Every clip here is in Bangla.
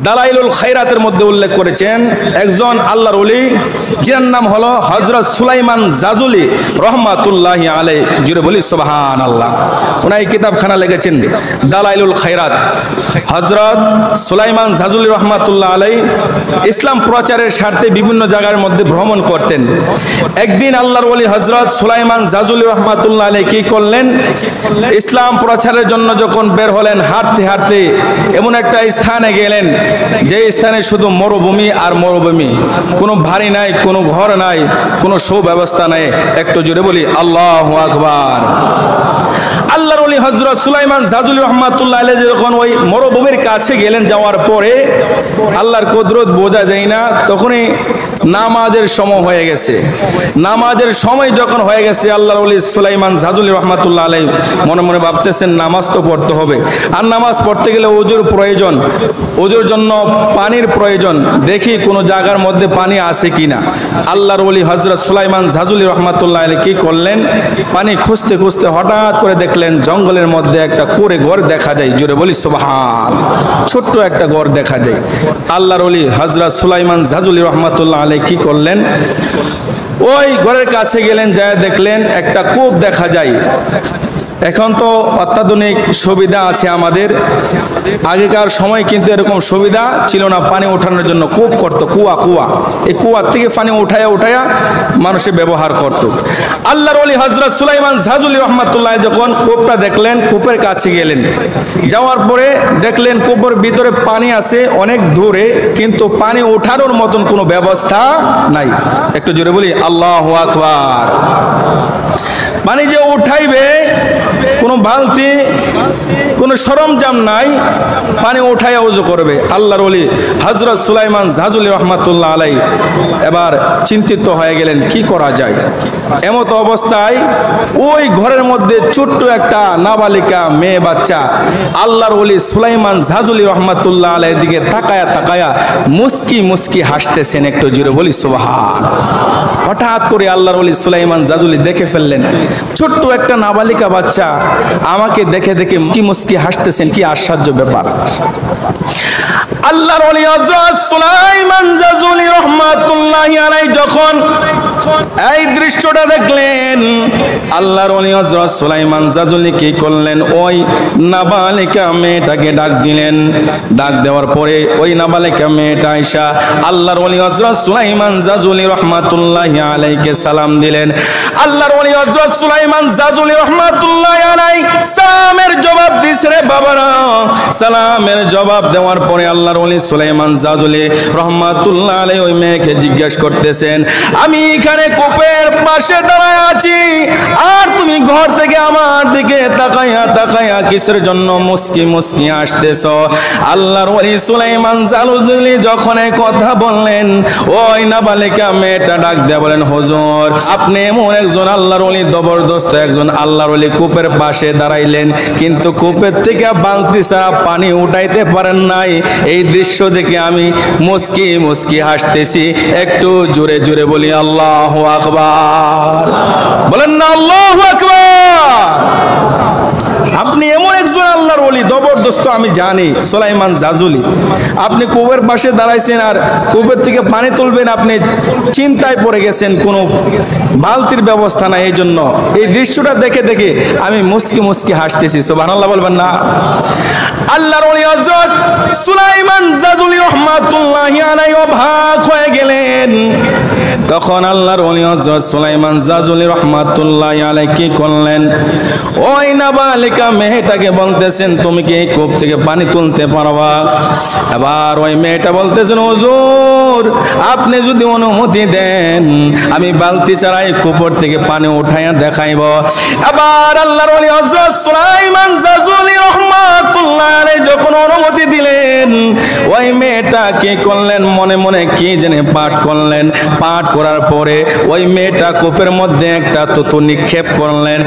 দালাইলুল খায়রাতের মধ্যে উল্লেখ করেছেন একজন আল্লাহর ওলি যার নাম হলো হযরত সুলাইমান জাজুলি রহমাতুল্লাহি আলাইহি। জুড়ে বলি সুবহানাল্লাহ। উনি কিতাবখানা লিখেছেন দালাইলুল খায়রাত। হযরত সুলাইমান জাজুলি রহমাতুল্লাহ আলাইহি ইসলাম প্রচারের স্বার্থে বিভিন্ন জায়গার মধ্যে ভ্রমণ করতেন। একদিন আল্লাহর ওলি হযরত সুলাইমান জাজুলি রহমাতুল্লাহ আলাইহি কি করলেন, ইসলাম প্রচারের জন্য যখন বের হলেন, হাঁটতে হাঁটতে এমন একটা স্থানে গেলেন যে স্থানে শুধু মরুভূমি আর মরুভূমি, কোনো বাড়ি নাই, কোনো ঘর নাই, কোনো সুব্যবস্থা নাই। একটু জোরে বলি আল্লাহু আকবার। আল্লাহর ওলি হযরত সুলাইমান জাজুলি রহমাতুল্লাহ আলাইহি যখন ওই মরুভূমির কাছে গেলেন, যাওয়ার পরে আল্লাহর কুদরত বোঝা যায় না, তখনই নামাজের সময় হয়ে গেছে। নামাজের সময় যখন হয়ে গেছে, আল্লাহর ওলি সুলাইমান জাজুলি রহমাতুল্লাহ আলাইহি মনে মনে ভাবতেছেন নামাজ তো পড়তে হবে, আর নামাজ পড়তে গেলে ওযুর প্রয়োজন, ওযুর জন্য পানির প্রয়োজন, দেখি কোনো জায়গার মধ্যে পানি আছে কিনা। আল্লাহর ওলি হযরত সুলাইমান জাজুলি রহমাতুল্লাহ আলাইহি কি করলেন, পানি খুঁজতে খুঁজতে হঠাৎ করে দেখলেন জঙ্গলের মধ্যে একটা কুঁড়ে ঘর দেখা যায়। জোরে বলি সুবহান। ছোট্ট একটা ঘর দেখা যায়। আল্লাহর ওলি হযরত সুলাইমান জাজুলি রহমাতুল্লাহ আলাইহি কি করলেন, ওই ঘরের কাছে গেলেন, যায় দেখলেন একটা কূপ দেখা যায়। এখন তো অত্যাধুনিক সুবিধা আছে আমাদের, আগেকার সময় কিন্তু এরকম সুবিধা ছিল না। পানি ওঠানোর জন্য কূপ করতো, কুয়া, এই কুয়ার থেকে পানি উঠায়া মানুষে ব্যবহার করত। আল্লাহর ওলি হযরত সুলাইমান জাজুলি রহমাতুল্লাহ যখন কূপটা দেখলেন, কূপের কাছে গেলেন, যাওয়ার পরে দেখলেন কূপের ভিতরে পানি আছে অনেক দূরে, কিন্তু পানি ওঠানোর মতন কোনো ব্যবস্থা নাই। একটু জোরে বলি আল্লাহু আকবার। পানি যে উঠাইবে, কোনো বালতি, কোনো সরঞ্জাম নাই, পানি উঠাইয়া ওযু করবে। আল্লাহর ওলি হযরত সুলাইমান জাজুলি রহমাতুল্লাহ আলাইহি এবার চিন্তিত হয়ে গেলেন কি করা যায়। এমত অবস্থায় ওই ঘরের মধ্যে ছোট্ট একটা নাবালিকা মেয়ে বাচ্চা আল্লাহর ওলি সুলাইমান জাজুলি রহমাতুল্লাহ আলাইহির দিকে তাকায়া মুস্কি মুস্কি হাসতেছেন। একটু জোরে বলি সুবহান। হঠাৎ করে আল্লাহর ওলি সুলাইমান জাজুলি দেখে ফেললেন ছোট্ট একটা নাবালিকা বাচ্চা আমাকে দেখে দেখে মুস্কি মুস্কি হাসতেছেন, কি আশ্চর্য ব্যাপার। আল্লাহর ওলি হযরত সুলাইমান জাজুলি রহমাতুল্লাহি আলাইহি যখন এই দৃশ্যটা দেখলেন, আল্লাহর ওলি হযরত সুলাইমান জাজুলি কি করলেন, ওই নাবালিকা মেয়েটাকে ডাক দিলেন। ডাক দেওয়ার পরে ওই নাবালিকা মেয়েটা আয়েশা আল্লাহর ওলি হযরত সুলাইমান জাজুলি রহমাতুল্লাহি আলাইহিকে সালাম দিলেন। আল্লাহর ওলি হযরত সুলাইমান জাজুলি রহমাতুল্লাহি আলাইহি সালামের জবাব দিছে। রে বাবারা, সালামের জবাব দেওয়ার পরে আল্লাহর ওলি সুলাইমান জাজুলি রহমাতুল্লাহি আলাইহি ওই মেয়েকে জিজ্ঞাসা করতেছেন, আমি এখানে কূপের পাশে দাঁড়ায় আছি, আর তুমি ঘর থেকে আমার দিকে তাকায়া কিসের জন্য মুস্কি মুস্কি আসতেছো? আল্লাহর ওলি সুলাইমান জাজুলি যখন এই কথা বললেন, ওই নাবালিকা মেয়েটা ডাক দিয়ে বলেন, হুজুর আপনি এমন একজন আল্লাহর ওলি, জবরদস্ত একজন আল্লাহর ওলি, কূপের পাশে দাঁড়াইলেন কিন্তু কূপের থেকে বালতি ছাড়া পানি উঠাইতে পারেন নাই। এই দৃশ্য দেখে আমি মুস্কি মুস্কি হাসতেছি। একটু জোরে জোরে বলি আল্লাহু আকবার। বলেন না আল্লাহু আকবার। আপনি এমন একজন আল্লাহর ওলি, জবরদস্ত, আমি জানি সুলাইমান জাজুলি, আপনি কূপের পাশে দাঁড়াইছেন আর কূপের থেকে পানি তুলবেন, আপনি চিন্তায় পড়ে গেছেন, কোনো বালতির ব্যবস্থা নাই। এই জন্য এই দৃশ্যটা দেখে দেখে আমি মুস্কি মুস্কি হাসতেছি। সুবহানাল্লাহ বলবেন না? আল্লাহর ওলি হযরত সুলাইমান জাজুলি রহমাতুল্লাহি আলাইহি অবাক হয়ে গেলেন। তখন আল্লাহর ওলি হযরত সুলাইমান জাজুলি রহমাতুল্লাহি আলাইহি কি করলেন, ওই নাবালিকা মেয়েটাকে বলতেছেন, তুমি কি এই কূপ থেকে পানি তুলতে পারবা? এবার ওই মেয়েটা বলতেছেন, হুজুর আপনি যদি অনুমতি দেন আমি বালতি ছাড়াই কূপর থেকে পানি উঠাইয়া দেখাইব। এবার আল্লাহর ওলি হযরত সুলাইমান জাজুলি রহমাতুল্লাহি আলাইহি যখন অনুমতি দিলেন, ওই মেয়েটা কি করলেন, মনে মনে কি জেনে পাঠ করলেন। পাঠ করার পরে ওই মেয়েটা কূপের মধ্যে একটা তুতু নিক্ষেপ করলেন।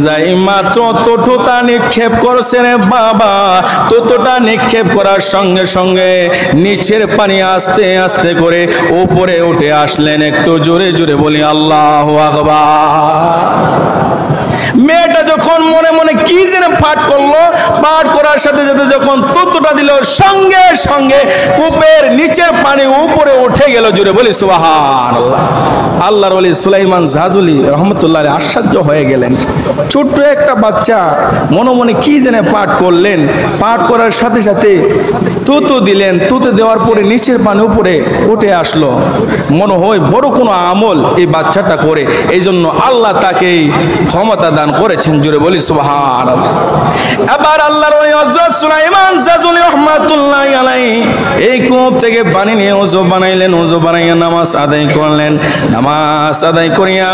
যাই মাত্র তুতুটা নিক্ষেপ করছেন বাবা, তুতুটা নিক্ষেপ করার সঙ্গে সঙ্গে নিচের পানি আস্তে আস্তে করে উপরে উঠে আসলেন। একটু জোরে জোরে বলি আল্লাহু আকবার। মেয়েটা যখন মনে মনে কি যেন পাঠ করলো, পাঠ করার সাথে সাথে যখন তুতুটা দিল, সঙ্গে সঙ্গে কূপের নিচের পানি উপরে উঠে গেল। জুড়ে বলি সুবহানাল্লাহ। আল্লাহর ওলি সুলাইমান জাজুলি রহমতুল্লাহ আলাইহি আশ্চর্য হয়ে গেলেন। ছোট্ট একটা বাচ্চা মনে মনে কি যেন পাঠ করলেন, পাঠ করার সাথে সাথে তুতু দিলেন, তুতু দেওয়ার পরে নিচের পানি উপরে উঠে আসলো। মনে হয় বড় কোনো আমল এই বাচ্চাটা করে, এই জন্য আল্লাহ তাকে ক্ষমতা দান করেছেন। জুড়ে বলি সুবহানাল্লাহ। এবার আল্লাহর ওলি হযরত সুলাইমান জাজুলি রহমাতুল্লাহি আলাইহি এই কূপ থেকে পানি নিয়ে ওযু বানাইলেন, ওযু বানাইয়া নামাজ আদায় করলেন। নামাজ আদায় করিয়া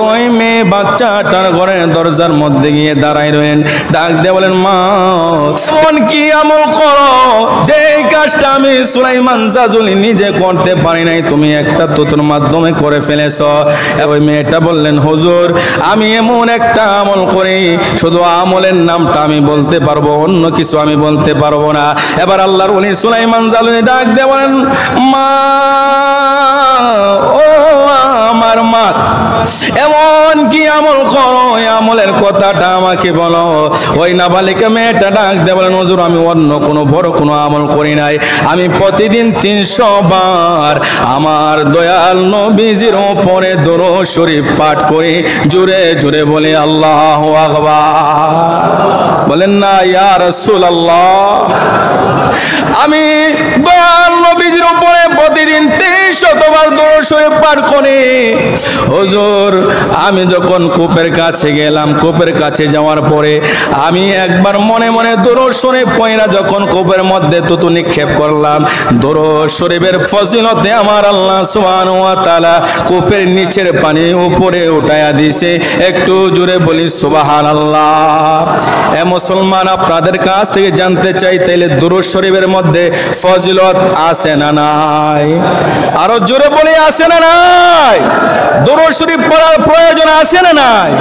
ওই মেয়ে বাচ্চাটার ঘরের দরজার মধ্যে গিয়ে দাঁড়ায় রইলেন। ডাক দিয়ে বলেন, মা এমন কি আমল করো যে এই কাজটা আমি সুলাইমান জাজুলি নিজে করতে পারি নাই, তুমি একটা তুতুর মাধ্যমে করে ফেলেছ। ওই মেয়েটা বললেন, হুজুর আমি এমন একটা আমল করি, শুধু আমলের নামটা আমি বলতে পারবো, অন্য কিছু আমি বলতে পারবো না। এবার আল্লাহর ওলি সুলাইমান জাজুলি ডাক দিয়ে বলেন, মা ও আমার মা, এমন কি আমল করো, এই আমলের কথাটা আমাকে বলো। ওই নাবালিকা মেয়েটা ডাক দিয়ে বলেন, হুজুর আমি অন্য কোনো বড় কোনো আমল করি নাই, আমি প্রতিদিন 300 বার আমার দয়াল নবীজির উপরে দরুদ শরীফ পাঠ করি। জোরে জোরে বলে আল্লাহু আকবার। বলেন না ইয়া রাসূলুল্লাহ, আমি দয়াল নবীজির উপরে প্রতিদিন 300 বার দরুদ শরীফ পাঠ করি। হুজুর আমি যখন কূপের কাছে গেলাম, কূপের কাছে যাওয়ার পরে আমি একবার মনে মনে দরুদ শরীফ পড়া যখন কূপের মধ্যে তুতু নিক্ষেপ করলাম, দরুদ শরীফের ফজিলতে আমার আল্লাহ সুবহানাহু ওয়া তাআলা কূপের নিচের পানি উপরে উঠায়া দিয়েছে। একটু জোরে বলি সুবহানাল্লাহ। এ মুসলমান, আপনাদের কাছ থেকে জানতে চাই, তাইলে দরুদ শরীফের মধ্যে ফজিলত আছে না নাই? আরো জোরে বলি আছে না নাই? দরুদ শরীফ পড়ার প্রয়োজন আছে না নাই?